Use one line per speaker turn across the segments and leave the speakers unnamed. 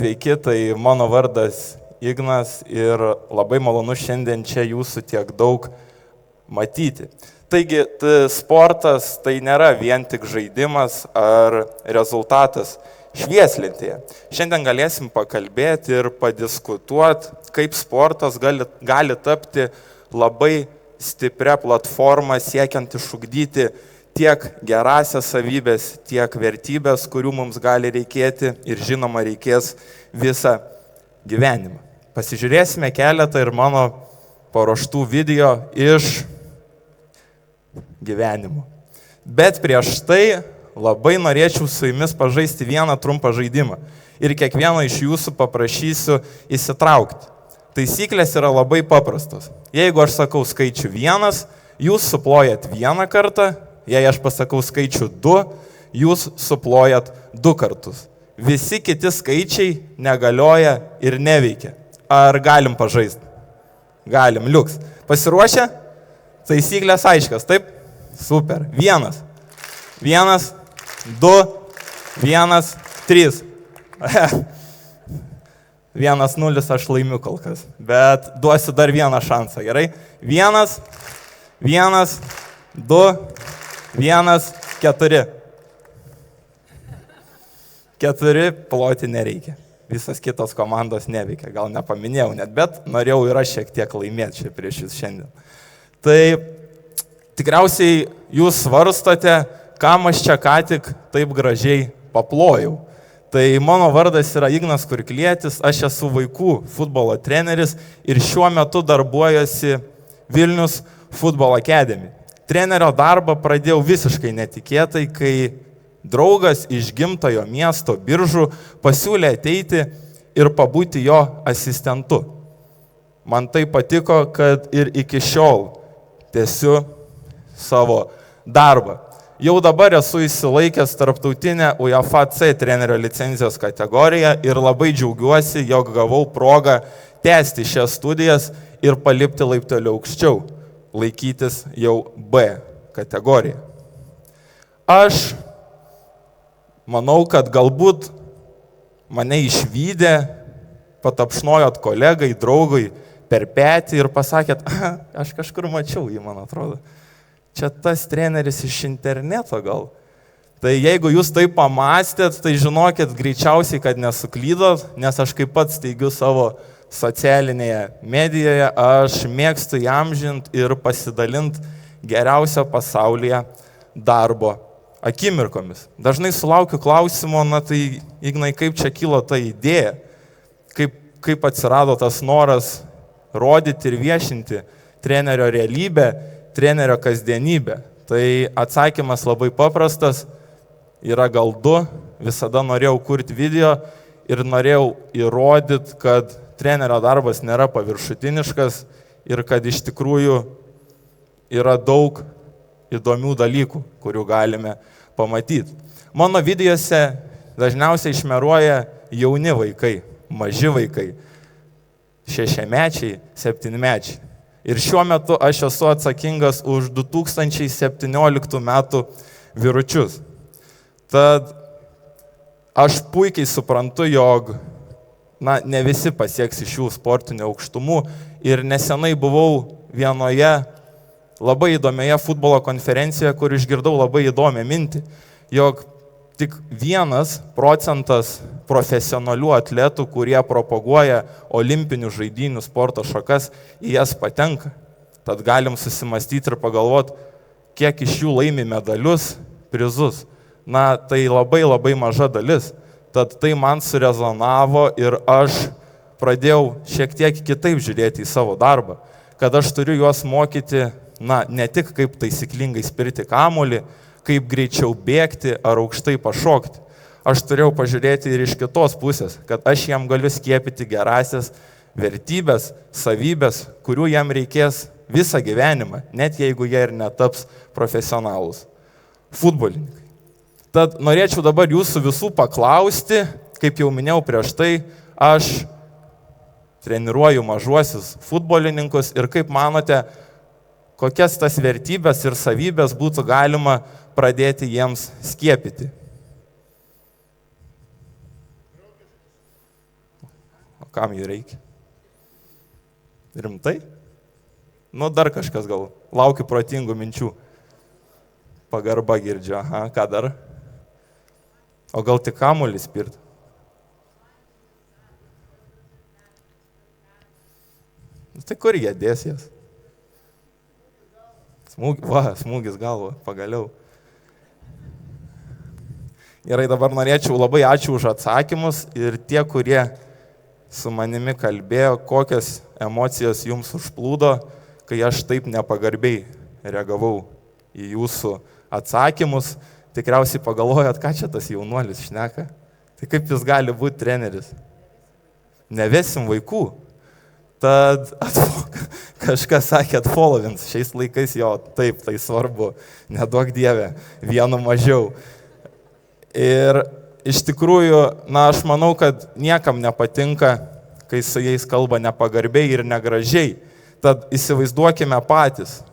Sveiki, tai mano vardas Ignas ir labai malonu šiandien čia jūsų tiek daug matyti. Taigi, sportas tai nėra vien tik žaidimas ar rezultatas švieslentėje. Šiandien galėsim pakalbėti ir padiskutuoti, kaip sportas gali tapti labai stipria platforma siekiant išugdyti tiek gerasias savybės, tiek vertybės, kurių mums gali reikėti ir žinoma reikės visą gyvenimą. Pasižiūrėsime keletą ir mano paruoštų video iš gyvenimo. Bet prieš tai labai norėčiau su jumis pažaisti vieną trumpą žaidimą ir kiekvieno iš jūsų paprašysiu įsitraukti. Taisyklės yra labai paprastos. Jeigu aš sakau skaičių 1, jūs suplojat 1 kartą. Jei aš pasakau skaičių 2, jūs suplojat 2 kartus. Visi kiti skaičiai negalioja ir neveikia. Ar galim pažaisti? Galim, liuks. Pasiruošę? Taisyklės aiškios, taip? Super. 1, 2, 1, 3. 1-0 aš laimiu kol kas, bet duosiu dar vieną šansą, gerai? 1, 2, 1, 4. 4 ploti nereikia. Visas kitos komandos neveikia. Gal nepaminėjau net, bet norėjau ir aš šiek tiek laimėti čia prieš jūs šiandien. Tai tikriausiai jūs svarstote, kam aš čia ką tik taip gražiai paplojau. Tai mano vardas yra Ignas Kurklietis, aš esu vaikų futbolo treneris ir šiuo metu darbuojuosi Vilnius Football Academy. Trenerio darbą pradėjau visiškai netikėtai, kai draugas iš gimtojo miesto Biržų pasiūlė ateiti ir pabūti jo asistentu. Man tai patiko, kad ir iki šiol tęsiu savo darbą. Jau dabar esu įsilaikęs tarptautinę UEFA C trenerio licenzijos kategoriją ir labai džiaugiuosi, jog gavau progą tęsti šias studijas ir palipti laipteliu aukščiau. Laikytis jau B kategoriją. Aš manau, kad galbūt mane išvydę, patapšnojot kolegai, draugui per petį ir pasakėt, aš kažkur mačiau jį, man atrodo. Čia tas treneris iš interneto gal. Tai jeigu jūs tai pamastėt, tai žinokit greičiausiai, kad nesuklydot, nes aš kaip pats teigiu savo socialinėje medijoje, aš mėgstu įamžinti ir pasidalinti geriausio pasaulyje darbo akimirkomis. Dažnai sulaukiu klausimo, tai Ignai, kaip čia kilo ta idėja, kaip atsirado tas noras rodyti ir viešinti trenerio realybę, trenerio kasdienybę. Tai atsakymas labai paprastas, yra gal 2, visada norėjau kurti video ir norėjau įrodyti, kad trenerio darbas nėra paviršutiniškas ir kad iš tikrųjų yra daug įdomių dalykų, kurių galime pamatyti. Mano videose dažniausiai išmeruoja jauni vaikai, maži vaikai, 6-mečiai, 7-mečiai. Ir šiuo metu aš esu atsakingas už 2017 metų vyručius. Tad aš puikiai suprantu, jog ne visi pasieks iš šių sportinių aukštumų ir nesenai buvau vienoje labai įdomioje futbolo konferencijoje, kur išgirdau labai įdomią mintį, jog tik 1% profesionalių atletų, kurie propaguoja olimpinių žaidynių sporto šakas, į jas patenka. Tad galim susimastyti ir pagalvoti, kiek iš jų laimi medalius, prizus. Tai labai labai maža dalis. Tad tai man surezonavo ir aš pradėjau šiek tiek kitaip žiūrėti į savo darbą, kad aš turiu juos mokyti, ne tik kaip taisyklingai spirti kamuolį, kaip greičiau bėgti ar aukštai pašokti. Aš turėjau pažiūrėti ir iš kitos pusės, kad aš jam galiu skiepyti gerasias vertybės, savybės, kurių jam reikės visą gyvenimą, net jeigu jie ir netaps profesionalūs futbolininkai. Tad norėčiau dabar jūsų visų paklausti, kaip jau minėjau prieš tai, aš treniruoju mažuosius futbolininkus ir kaip manote, kokias tas vertybės ir savybės būtų galima pradėti jiems skiepyti. Kam jų reikia? Rimtai? Nu, dar kažkas gal. Laukiu protingų minčių. Pagarba girdžiu. Aha, ką dar? O gal tik kamuolį spirt? Tai kur jie dės jas? Smūgis galva, pagaliau. Gerai, dabar norėčiau labai ačiū už atsakymus ir tie, kurie su manimi kalbėjo, kokias emocijas jums užplūdo, kai aš taip nepagarbiai reagavau į jūsų atsakymus. Tikriausiai pagalvojot, ką čia tas jaunuolis šneka. Tai kaip jis gali būti treneris? Nevesim vaikų. Tad kažkas sakė atfollowins, šiais laikais jo taip, tai svarbu, neduok Dieve, vienu mažiau. Ir iš tikrųjų, aš manau, kad niekam nepatinka, kai su jais kalba nepagarbiai ir negražiai. Tad įsivaizduokime patys,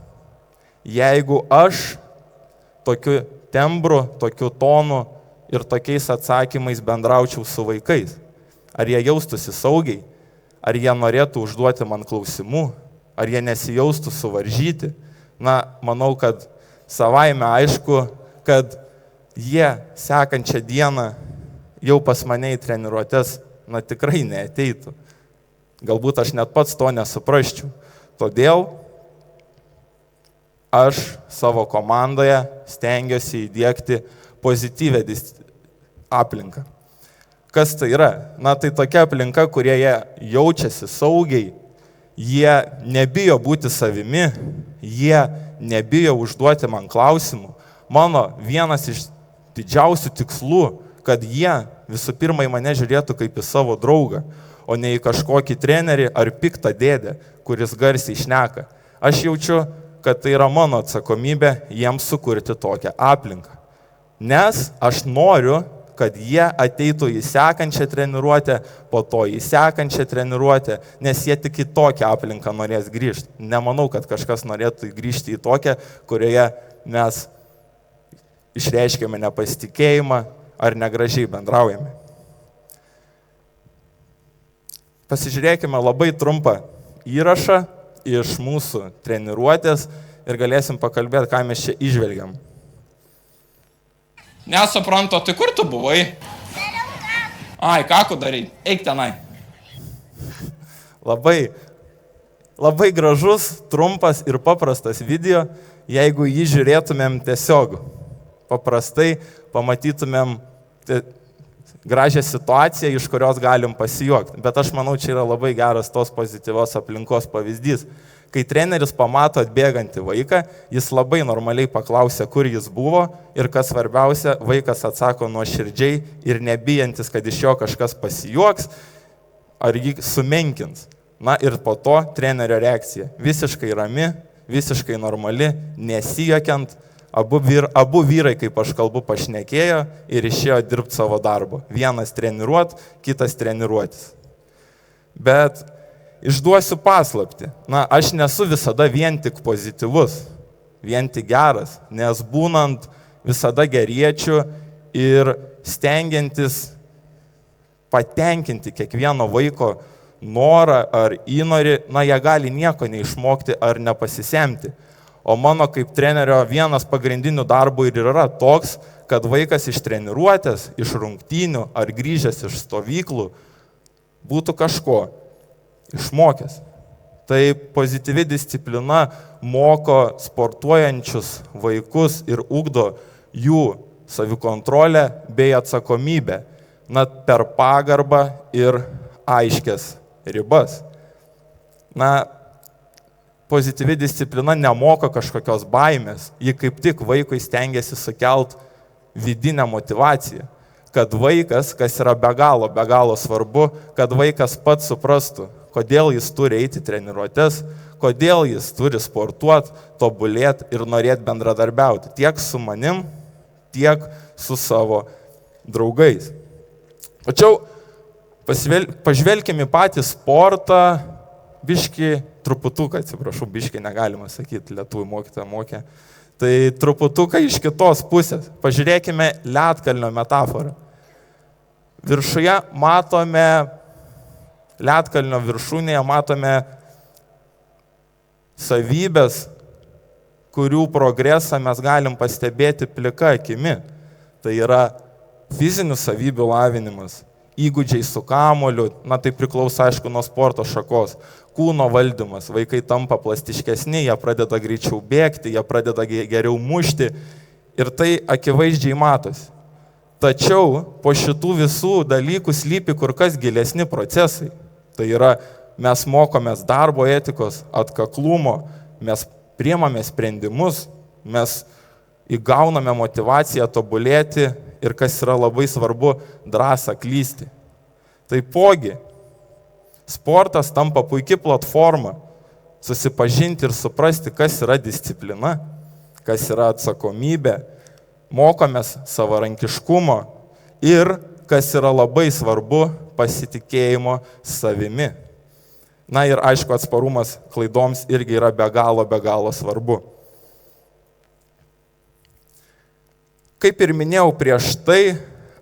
jeigu aš tokiu tembru, tokiu tonu ir tokiais atsakymais bendraučiau su vaikais, ar jie jaustųsi saugiai? Ar jie norėtų užduoti man klausimų, ar jie nesijaustų suvaržyti. Manau, kad savaime aišku, kad jie sekančią dieną jau pas mane į treniruotes, tikrai neateitų. Galbūt aš net pats to nesuprasčiau. Todėl aš savo komandoje stengiuosi įdiegti pozityvę aplinką. Kas tai yra? Tai tokia aplinka, kurie jie jaučiasi saugiai, jie nebijo būti savimi, jie nebijo užduoti man klausimų. Mano vienas iš didžiausių tikslų, kad jie visų pirma į mane žiūrėtų kaip į savo draugą, o ne į kažkokį trenerį ar piktą dėdę, kuris garsiai šneka. Aš jaučiu, kad tai yra mano atsakomybė jiems sukurti tokią aplinką. Nes aš noriu, kad jie ateitų į sekančią treniruotę, po to į sekančią treniruotę, nes jie tik į tokią aplinką norės grįžti. Nemanau, kad kažkas norėtų grįžti į tokią, kurioje mes išreiškėme nepasitikėjimą ar negražiai bendraujame. Pasižiūrėkime labai trumpą įrašą iš mūsų treniruotės ir galėsim pakalbėti, ką mes čia įžvelgiam.
Nesuprantu, tai kur tu buvai? Ai, ką darai? Eik tenai.
Labai gražus, trumpas ir paprastas video, jeigu jį žiūrėtumėm tiesiog paprastai, pamatytumėm gražią situaciją, iš kurios galim pasijuokti. Bet aš manau, čia yra labai geras tos pozityvios aplinkos pavyzdys. Kai treneris pamato atbėgantį vaiką, jis labai normaliai paklausia, kur jis buvo ir kas svarbiausia, vaikas atsako nuoširdžiai ir nebijantis, kad iš jo kažkas pasijuoks ar jį sumenkins. Ir po to trenerio reakcija. Visiškai rami, visiškai normali, nesijuokiant, abu vyrai, kaip aš kalbu, pašnekėjo ir išėjo dirbti savo darbo. Vienas treniruot, kitas treniruotis. Bet išduosiu paslaptį. Aš nesu visada vien tik pozityvus, vien tik geras, nes būnant visada geriečiu ir stengiantis patenkinti kiekvieno vaiko norą ar įnorį, jie gali nieko neišmokti ar nepasisemti. O mano kaip trenerio vienas pagrindinių darbų ir yra toks, kad vaikas iš treniruotės, iš rungtynių ar grįžęs iš stovyklų būtų kažko išmokęs. Tai pozityvi disciplina moko sportuojančius vaikus ir ugdo jų savikontrolę bei atsakomybę, per pagarbą ir aiškias ribas. Pozityvi disciplina nemoko kažkokios baimės, ji kaip tik vaikui stengiasi sukelt vidinę motyvaciją, kad vaikas, kas yra be galo svarbu, kad vaikas pats suprastų, kodėl jis turi eiti treniruotes, kodėl jis turi sportuoti, tobulėti ir norėti bendradarbiauti tiek su manim, tiek su savo draugais. Tačiau pažvelkime į patį sportą, biškį negalima sakyti, lietuvių mokytoja mokė, tai truputuką iš kitos pusės. Pažiūrėkime ledkalnio metaforą. Viršuje matome Lietkalnio viršūnėje matome savybės, kurių progresą mes galim pastebėti plika akimi. Tai yra fizinių savybių lavinimas, įgūdžiai su kamuoliu, tai priklauso aišku nuo sporto šakos, kūno valdymas, vaikai tampa plastiškesni, jie pradeda greičiau bėgti, jie pradeda geriau mušti ir tai akivaizdžiai matosi. Tačiau po šitų visų dalykų slypi kur kas gilesni procesai. Tai yra, mes mokomės darbo etikos, atkaklumo, mes priemame sprendimus, mes įgauname motivaciją tobulėti ir kas yra labai svarbu, drąsą klysti. Taipogi, sportas tampa puikia platforma susipažinti ir suprasti, kas yra disciplina, kas yra atsakomybė, mokomės savarankiškumo ir, kas yra labai svarbu, pasitikėjimo savimi. Ir aišku, atsparumas klaidoms irgi yra be galo svarbu. Kaip ir minėjau prieš tai,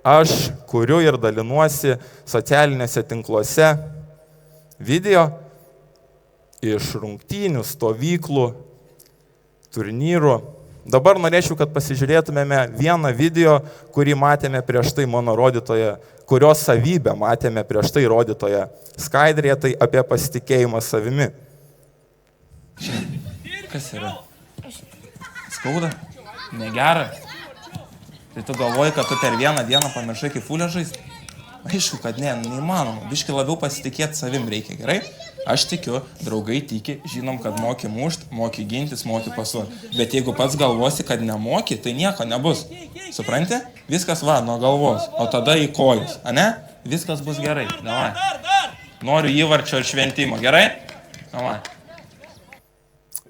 aš kuriu ir dalinuosi socialiniuose tinkluose video iš rungtynių, stovyklų, turnyrų. Dabar norėčiau, kad pasižiūrėtumėme vieną video, kurį matėme prieš tai mano rodytoje, kurios savybę matėme prieš tai rodytoje skaidrėje, tai apie pasitikėjimą savimi.
Kas yra? Skauda? Negera? Tai tu galvoji, kad tu per vieną dieną pamiršai kaip fulę žaisti? Aišku, kad ne, neįmanoma. Biškai labiau pasitikėti savim reikia, gerai? Aš tikiu, draugai tiki, žinom, kad moki mušt, moki gintis, moki pasuoti. Bet jeigu pats galvosi, kad nemoki, tai nieko nebus. Supranti? Viskas nuo galvos, o tada į kojus, ane? Viskas bus gerai, davai. Noriu įvarčio ir šventimo, gerai? Davai.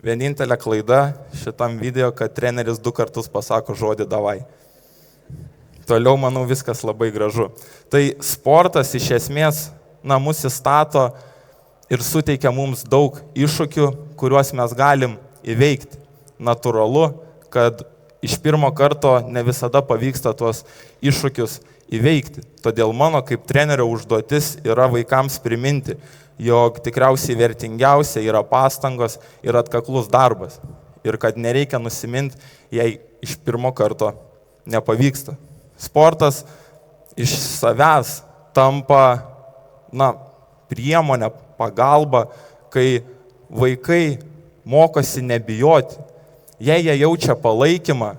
Vienintelė klaida šitam video, kad treneris 2 kartus pasako žodį davai. Toliau, manau, viskas labai gražu. Tai sportas iš esmės mus įstato ir suteikia mums daug iššūkių, kuriuos mes galim įveikti. Natūralu, kad iš pirmo karto ne visada pavyksta tuos iššūkius įveikti. Todėl mano kaip trenerio užduotis yra vaikams priminti, jog tikriausiai vertingiausia yra pastangos ir atkaklus darbas. Ir kad nereikia nusiminti, jei iš pirmo karto nepavyksta. Sportas iš savęs tampa, priemonė, pagalba, kai vaikai mokosi nebijoti. Jei jie jaučia palaikymą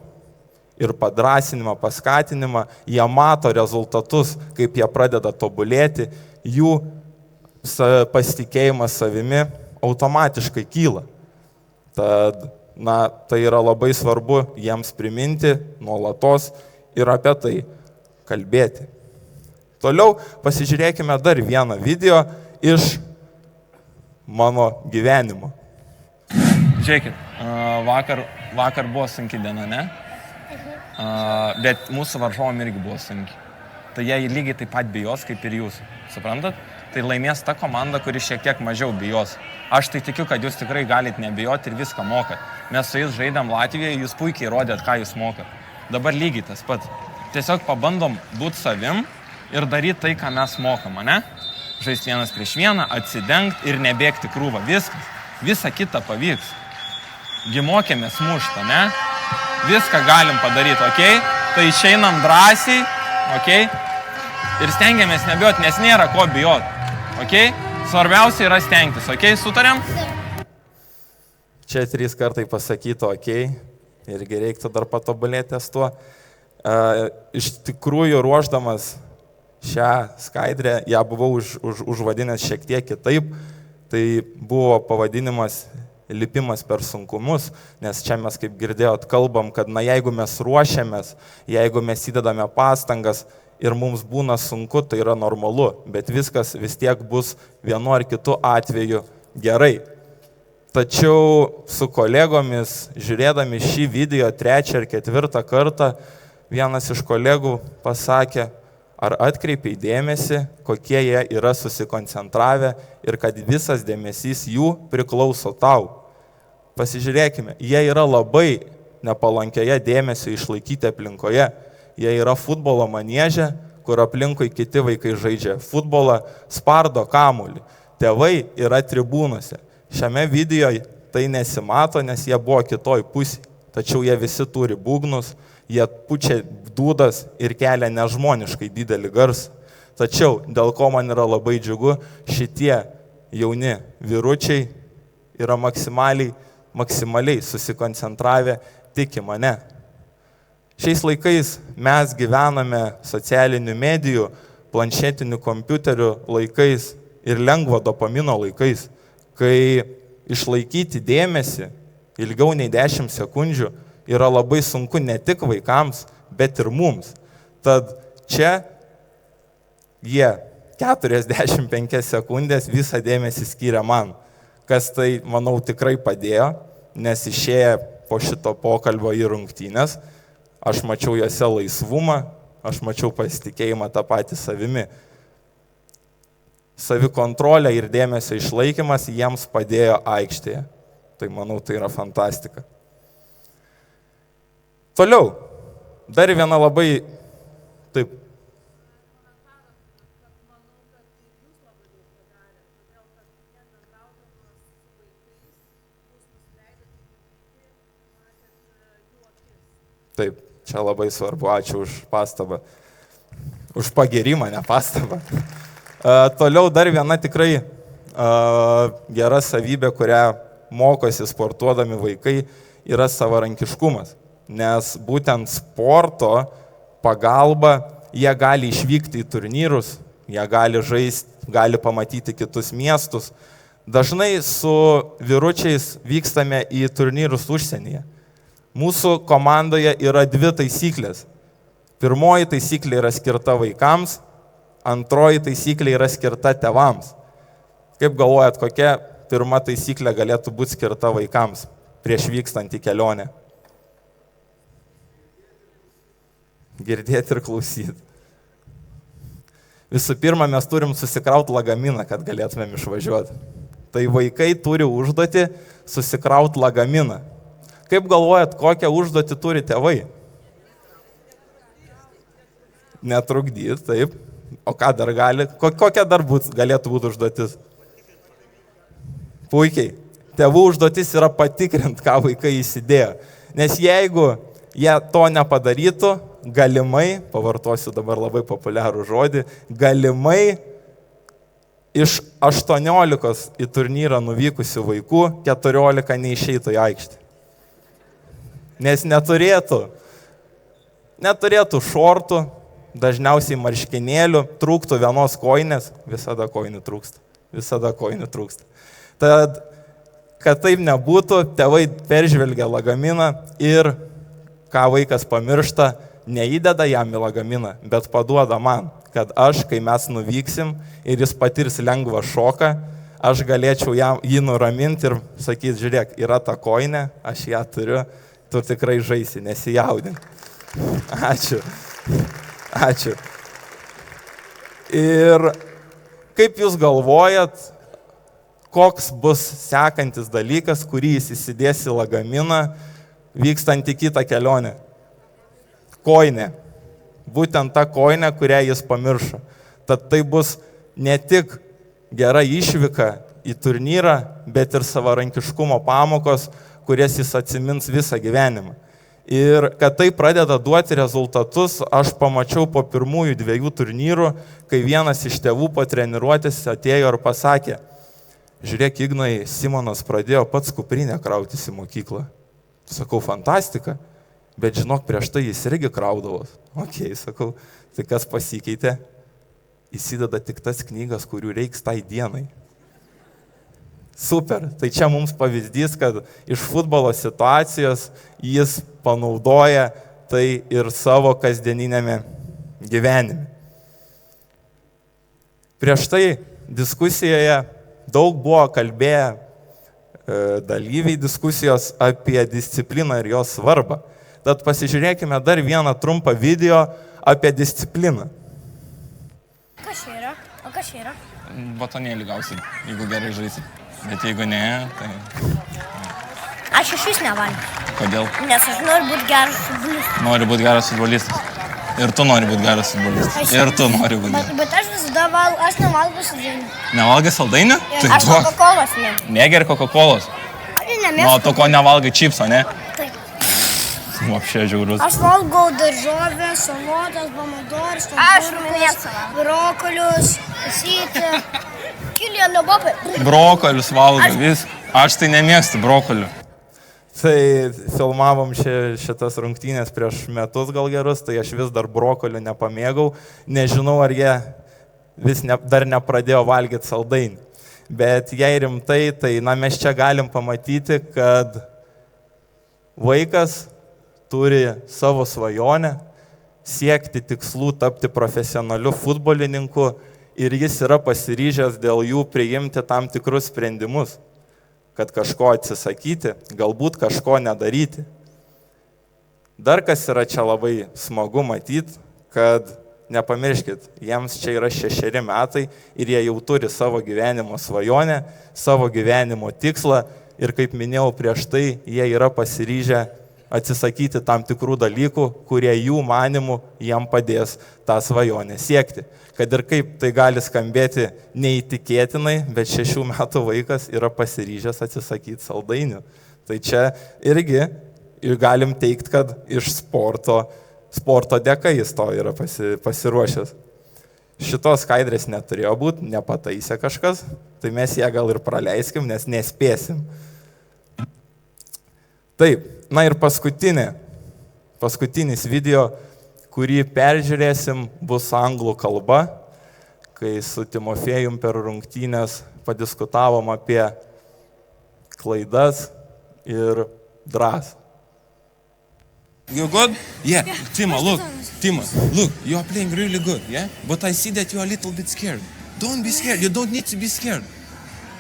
ir padrasinimą, paskatinimą, jie mato rezultatus, kaip jie pradeda tobulėti, jų pasitikėjimas savimi automatiškai kyla. Tad, tai yra labai svarbu jiems priminti nuolatos ir apie tai kalbėti. Toliau pasižiūrėkime dar vieną video iš mano gyvenimo.
Žiūrėkit, vakar buvo sunki diena, ne? Bet mūsų varžovam irgi buvo sunki. Tai jie lygiai taip pat bijos kaip ir jūs, suprantat? Tai laimės ta komanda, kuri šiek tiek mažiau bijos. Aš tai tikiu, kad jūs tikrai galite nebijoti ir viską mokat. Mes su jais žaidėm Latvijoje, jūs puikiai rodėt, ką jūs mokat. Dabar lygiai tas pats. Tiesiog pabandom būti savim ir daryti tai, ką mes mokam, ne? Žaisti 1 prieš 1, atsidengti ir nebėgti krūvą. Viskas. Visa kita pavyks. Mokėmės muštą, ne? Viską galim padaryti, okei? Tai išeinam drąsiai, okei? Ir stengiamės nebijoti, nes nėra ko bijoti, okei? Svarbiausia yra stengtis, okei? Sutariam?
Čia 3 kartai pasakyto, okei? Irgi reiktų dar patobulėti ties tuo. Iš tikrųjų, ruošdamas šią skaidrę, ją buvau užvadinęs šiek tiek kitaip. Tai buvo pavadinimas lipimas per sunkumus, nes čia mes, kaip girdėjot, kalbam, kad jeigu mes ruošiamės, jeigu mes įdedame pastangas ir mums būna sunku, tai yra normalu, bet viskas vis tiek bus vienu ar kitu atveju gerai. Tačiau su kolegomis, žiūrėdami šį video 3 ar 4 kartą, vienas iš kolegų pasakė, ar atkreipiai dėmesį, kokie jie yra susikoncentravę ir kad visas dėmesys jų priklauso tau. Pasižiūrėkime, jie yra labai nepalankioje dėmesio išlaikyti aplinkoje. Jie yra futbolo manieže, kur aplinkui kiti vaikai žaidžia futbolą, spardo kamuolį. Tėvai yra tribūnose. Šiame video tai nesimato, nes jie buvo kitoj pusėje. Tačiau jie visi turi būgnus, jie pučia dūdas ir kelia nežmoniškai didelį garsą. Tačiau, dėl ko man yra labai džiugu, šitie jauni vyručiai yra maksimaliai susikoncentravę tik į mane. Šiais laikais mes gyvename socialinių medijų, planšetinių kompiuterių laikais ir lengvo dopamino laikais, kai išlaikyti dėmesį ilgiau nei 10 sekundžių yra labai sunku ne tik vaikams, bet ir mums. Tad čia jie 45 sekundės visą dėmesį skyrė man, kas tai, manau, tikrai padėjo, nes išėję po šito pokalbio į rungtynes, aš mačiau juose laisvumą, aš mačiau pasitikėjimą tą patį savimi. Savikontrolė ir dėmesio išlaikymas jiems padėjo aikštėje. Tai manau, tai yra fantastika. Toliau, dar viena labai, taip. Taip, čia labai svarbu, ačiū už pastabą. Už pagirimą, ne pastabą. Toliau dar viena tikrai gera savybė, kurią mokosi sportuodami vaikai, yra savarankiškumas. Nes būtent sporto pagalba jie gali išvykti į turnyrus, jie gali žaisti, gali pamatyti kitus miestus. Dažnai su vyručiais vykstame į turnyrus užsienyje. Mūsų komandoje yra 2 taisyklės. Pirmoji taisyklė yra skirta vaikams, antroji taisyklė yra skirta tėvams. Kaip galvojat, kokia pirma taisyklė galėtų būti skirta vaikams prieš vykstant į kelionę? Girdėti ir klausyti. Visų pirma, mes turim susikrauti lagaminą, kad galėtumėm išvažiuoti. Tai vaikai turi užduotį susikrauti lagaminą. Kaip galvojat, kokią užduotį turi tėvai? Netrukdyti, taip. O ką dar gali? Kokia dar galėtų būti užduotis? Puikiai. Tėvų užduotis yra patikrinti, ką vaikai įsidėjo. Nes jeigu jie to nepadarytų, galimai, pavartosiu dabar labai populiarų žodį, galimai iš 18 į turnyrą nuvykusių vaikų 14 neišeitų į aikštę. Nes neturėtų šortų, dažniausiai marškinėlių, trūktų vienos kojinės, visada kojinių trūksta. Tad, kad taip nebūtų, tėvai peržvelgia lagaminą ir, ką vaikas pamiršta, neįdeda jam į lagaminą, bet paduoda man, kad aš, kai mes nuvyksim ir jis patirs lengvą šoką, aš galėčiau jį nuraminti ir sakyti, žiūrėk, yra ta kojinė, aš ją turiu, tu tikrai žaisi, nesijaudink. Ačiū. Ir kaip jūs galvojat, koks bus sekantis dalykas, kurį jis įsidės į lagaminą, vykstant į kitą kelionę? Kojinė. Būtent ta kojinė, kurią jis pamiršo. Tad tai bus ne tik gera išvyka į turnyrą, bet ir savarankiškumo pamokos, kurias jis atsimins visą gyvenimą. Ir kad tai pradeda duoti rezultatus, aš pamačiau po pirmųjų 2 turnyrų, kai vienas iš tėvų po treniruotės atėjo ir pasakė, žiūrėk, Ignai, Simonas pradėjo pats kuprinę krautis į mokyklą. Sakau, fantastika, bet žinok, prieš tai jis irgi kraudavos. Ok, sakau, tai kas pasikeitė? Įsideda tik tas knygas, kurių reiks tai dienai. Super, tai čia mums pavyzdys, kad iš futbolo situacijos jis panaudoja tai ir savo kasdieninėme gyvenime. Prieš tai diskusijoje daug buvo kalbėję dalyviai diskusijos apie discipliną ir jos svarbą. Tad pasižiūrėkime dar vieną trumpą video apie discipliną.
Kas čia yra? O kas čia yra?
Batonėlį gausi, jeigu gerai žaisi. Bet jeigu ne, tai...
Aš iš vis nevalgiu.
Kodėl?
Nes aš noriu būti geras futbolistas.
Noriu būti geras futbolistas. Ir tu nori būti geras futbolistas. Ir tu nori būti.
Bet aš visada aš nevalgau saldainių.
Nevalgai saldainių?
Aš Coca-Colos ne.
Negeri Coca-Colos.
Aš
Nu,
nemėgstu.
tu ko nevalgai čipso, ne?
Taip.
Vapšė žiaurus.
Aš valgau daržovės, salotas, pomidorus, brokolius, sytį. Kilian Mbappé.
Brokolius valgai, vis. Aš tai nemėgstu brokolių.
Tai filmavom šitas rungtynės prieš metus gal gerus, tai aš vis dar brokolių nepamėgau. Nežinau, ar jie dar nepradėjo valgyti saldainį. Bet jei rimtai, tai mes čia galim pamatyti, kad vaikas turi savo svajonę, siekti tikslų tapti profesionaliu futbolininku ir jis yra pasiryžęs dėl jų priimti tam tikrus sprendimus, kad kažko atsisakyti, galbūt kažko nedaryti. Dar kas yra čia labai smagu matyti, kad nepamirškit, jiems čia yra 6 metai ir jie jau turi savo gyvenimo svajonę, savo gyvenimo tikslą ir kaip minėjau prieš tai, jie yra pasiryžę atsisakyti tam tikrų dalykų, kurie jų manimų jiem padės tą svajonę siekti. Kad ir kaip tai gali skambėti neįtikėtinai, bet 6 metų vaikas yra pasiryžęs atsisakyti saldainių. Tai čia irgi galim teikti, kad iš sporto dėka jis to yra pasiruošęs. Šitos skaidrės neturėjo būti, nepataisė kažkas, tai mes ją gal ir praleiskim, nes nespėsim. Taip, na ir paskutinis video, kurį peržiūrėsim, bus anglų kalba, kai su Timofėjum per rungtynės padiskutavom apie klaidas ir drąsą.
You good? Yeah. Timo, look, you are playing really good, yeah? But I see that you are a little bit scared. Don't be scared, you don't need to be scared.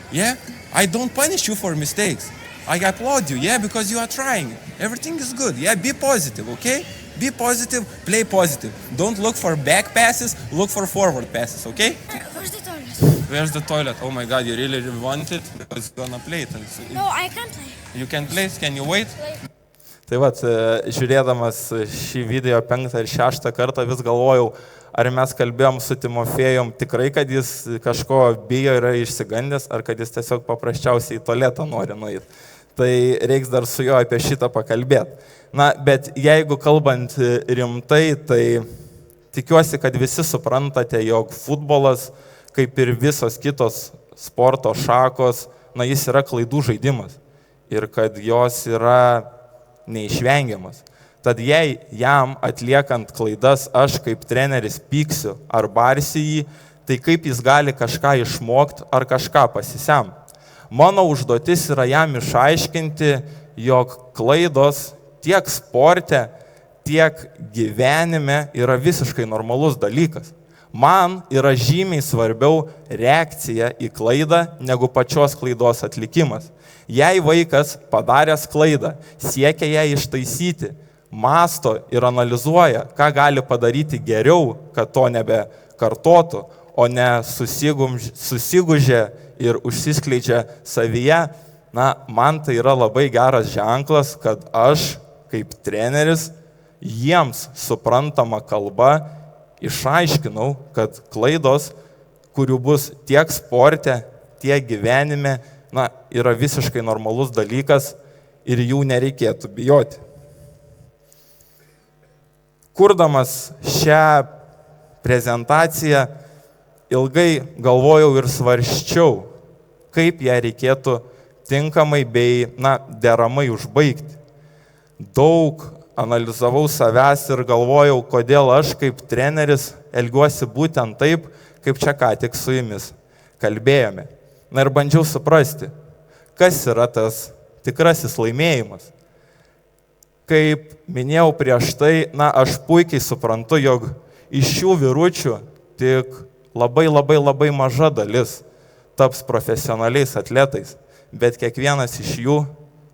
Yeah? I don't punish you for mistakes. I applaud you, yeah, because you are trying. Everything is good, yeah? Be positive, okay? Be positive, play positive. Don't look for back passes, look for forward passes, okay?
Where's the toilet?
Where's the toilet? Oh my God, you really want it? Because you're gonna play it.
No, I can't play.
You can play? Can you wait?
Tai vat, žiūrėdamas šį video 5 ir 6 kartą vis galvojau, ar mes kalbėjom su Timofėjum tikrai, kad jis kažko bijo, yra išsigandęs, ar kad jis tiesiog paprasčiausiai į tualetą nori nueiti. Tai reiks dar su juo apie šitą pakalbėti. Na, bet jeigu kalbant rimtai, tai tikiuosi, kad visi suprantate, jog futbolas, kaip ir visos kitos sporto šakos, na, jis yra klaidų žaidimas ir kad jos yra neišvengiamas. Tad jei jam atliekant klaidas aš kaip treneris pyksiu ar barsiu jį, tai kaip jis gali kažką išmokti ar kažką pasisemti. Mano užduotis yra jam išaiškinti, jog klaidos tiek sporte, tiek gyvenime yra visiškai normalus dalykas. Man yra žymiai svarbiau reakcija į klaidą negu pačios klaidos atlikimas. Jei vaikas padaręs klaidą, siekia ją ištaisyti, mąsto ir analizuoja, ką gali padaryti geriau, kad to nebekartotų, o ne susigužė ir užsiskleidžia savyje, na, man tai yra labai geras ženklas, kad aš, kaip treneris, jiems suprantama kalba išaiškinau, kad klaidos, kurių bus tiek sporte, tiek gyvenime, na, yra visiškai normalus dalykas ir jų nereikėtų bijoti. Kurdamas šią prezentaciją, ilgai galvojau ir svarsčiau, kaip ją reikėtų tinkamai bei, na, deramai užbaigti. Daug analizavau savęs ir galvojau, kodėl aš kaip treneris elgiuosi būtent taip, kaip čia ką tik su jumis kalbėjome. Na ir bandžiau suprasti, kas yra tas tikrasis laimėjimas. Kaip minėjau prieš tai, na, aš puikiai suprantu, jog iš šių vyručių tik labai maža dalis taps profesionaliais atletais, bet kiekvienas iš jų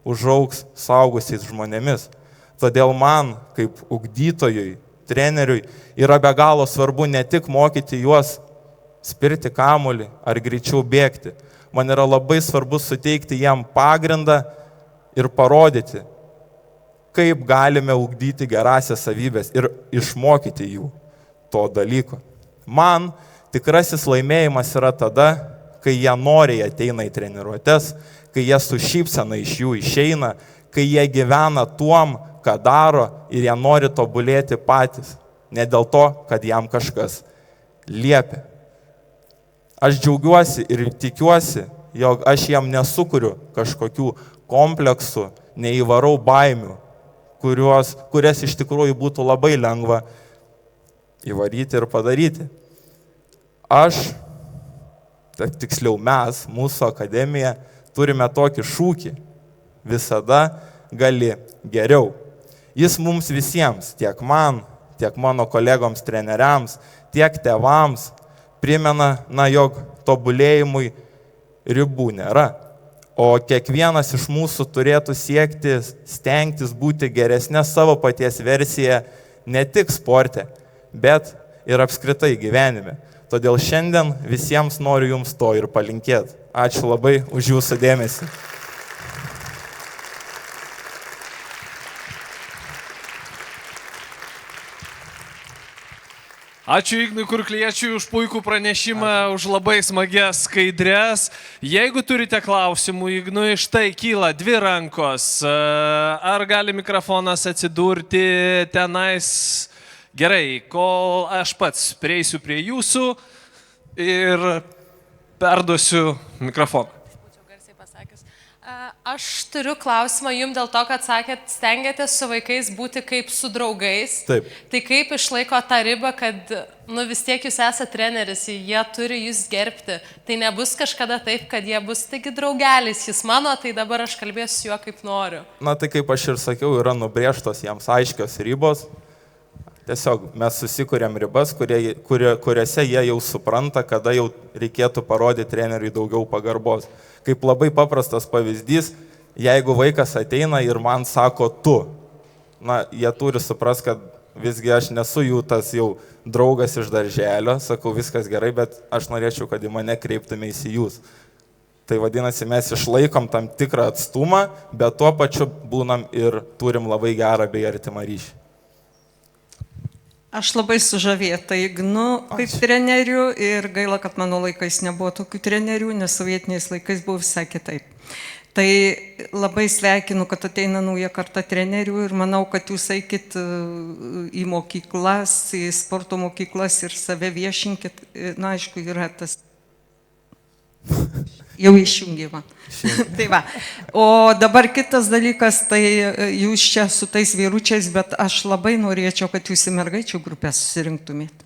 užaugs suaugusiais žmonėmis. Todėl man, kaip ugdytojui, treneriui, yra be galo svarbu ne tik mokyti juos spirti kamuolį ar greičiau bėgti. Man yra labai svarbu suteikti jam pagrindą ir parodyti, kaip galime ugdyti gerąsias savybės ir išmokyti jų to dalyko. Man tikrasis laimėjimas yra tada, kai jie noriai ateina į treniruotes, kai jie su šypsena iš jų išeina, kai jie gyvena tuom, ką daro ir jie nori tobulėti patys, ne dėl to, kad jam kažkas liepia. Aš džiaugiuosi ir tikiuosi, jog aš jam nesukuriu kažkokių kompleksų, neįvarau baimių, kurias iš tikrųjų būtų labai lengva įvaryti ir padaryti. Tiksliau mes, mūsų akademija, turime tokį šūkį: visada gali geriau. Jis mums visiems, tiek man, tiek mano kolegoms treneriams, tiek tėvams primena, jog tobulėjimui ribų nėra. O kiekvienas iš mūsų turėtų siekti, stengtis būti geresnė savo paties versija ne tik sporte, bet ir apskritai gyvenime. Todėl šiandien visiems noriu jums to ir palinkėti. Ačiū labai už jūsų dėmesį.
Ačiū Ignui Kurkliečiui už puikų pranešimą, už labai smagias skaidrės. Jeigu turite klausimų Ignui, štai kyla 2 rankos. Ar gali mikrofonas atsidurti tenais? Gerai, kol aš pats prieisiu prie jūsų ir perduosiu mikrofoną.
Aš turiu klausimą jums dėl to, kad sakėt, stengiatės su vaikais būti kaip su draugais.
Taip.
Tai kaip išlaiko tą ribą, kad vis tiek jūs esate treneris, jie turi jūs gerbti. Tai nebus kažkada taip, kad jie bus taigi draugelis, jis mano, tai dabar aš kalbėsiu su juo kaip noriu.
Tai kaip aš ir sakiau, yra nubrėžtos jiems aiškios ribos. Tiesiog mes susikūrėm ribas, kuriuose jie jau supranta, kada jau reikėtų parodyti treneriui daugiau pagarbos. Kaip labai paprastas pavyzdys, jeigu vaikas ateina ir man sako tu, jie turi suprast, kad visgi aš nesu jų tas jau draugas iš darželio, sakau viskas gerai, bet aš norėčiau, kad į mane kreiptumės į jūs. Tai vadinasi, mes išlaikom tam tikrą atstumą, bet tuo pačiu būnam ir turim labai gerą bei artimą ryšį.
Aš labai sužavėta Ignu kaip treneriu ir gaila, kad mano laikais nebuvo tokių trenerių, nes sovietiniais laikais buvo visai kitaip. Tai labai sveikinu, kad ateina nauja karta trenerių ir manau, kad jūs eikit į mokyklas, į sporto mokyklas ir save viešinkit. Aišku, yra tas jau išjungimą. Tai va. O dabar kitas dalykas, tai jūs čia su tais vyručiais, bet aš labai norėčiau, kad jūs į mergaičių grupę susirinktumėt.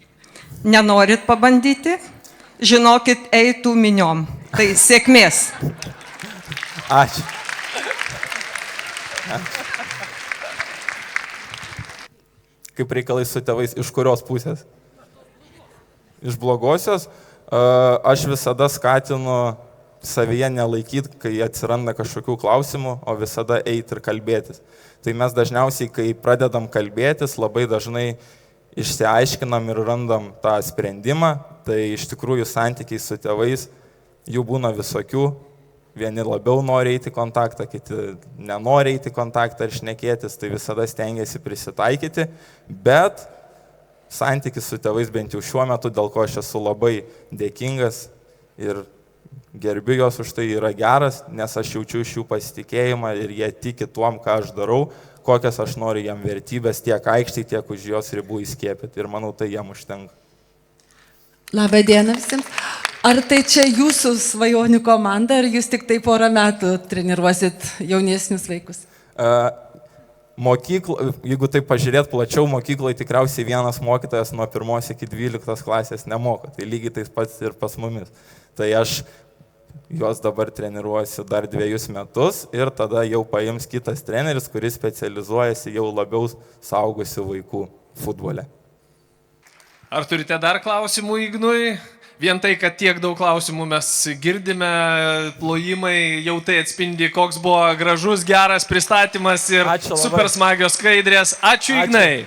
Nenorit pabandyti? Žinokit, eitų miniom. Tai sėkmės.
Ačiū. Kaip reikalai su tėvais, iš kurios pusės? Iš blogosios? Aš visada skatinu savyje nelaikyti, kai atsiranda kažkokių klausimų, o visada eiti ir kalbėtis. Tai mes dažniausiai, kai pradedam kalbėtis, labai dažnai išsiaiškinam ir randam tą sprendimą. Tai iš tikrųjų santykiai su tėvais, jų būna visokių. Vieni labiau nori eiti į kontaktą, kiti nenori eiti į kontaktą ir šnekėtis, tai visada stengiasi prisitaikyti, bet santykis su tėvais bent jau šiuo metu, dėl ko aš esu labai dėkingas ir gerbiu juos už tai, yra geras, nes aš jaučiu iš jų pasitikėjimą ir jie tiki tuom, ką aš darau, kokias aš noriu jam vertybės tiek aikštėje, tiek už jos ribų įskiepyti ir manau, tai jam užtenka.
Labą dieną visiems. Ar tai čia jūsų svajonių komanda, ar jūs tik tai porą metų treniruosit jaunesnius vaikus?
Jeigu tai pažiūrėt plačiau, mokykloje tikriausiai vienas mokytojas nuo 1 iki 12 klasės nemoko. Tai lygiai taip pat ir pas mumis. Tai aš juos dabar treniruosiu dar 2 metus ir tada jau paims kitas treneris, kuris specializuojasi jau labiau saugusių vaikų futbole.
Ar turite dar klausimų Ignui? Vien tai, kad tiek daug klausimų mes girdime, plojimai jau tai atspindi, koks buvo gražus, geras pristatymas ir super smagios skaidrės. Ačiū Ignai.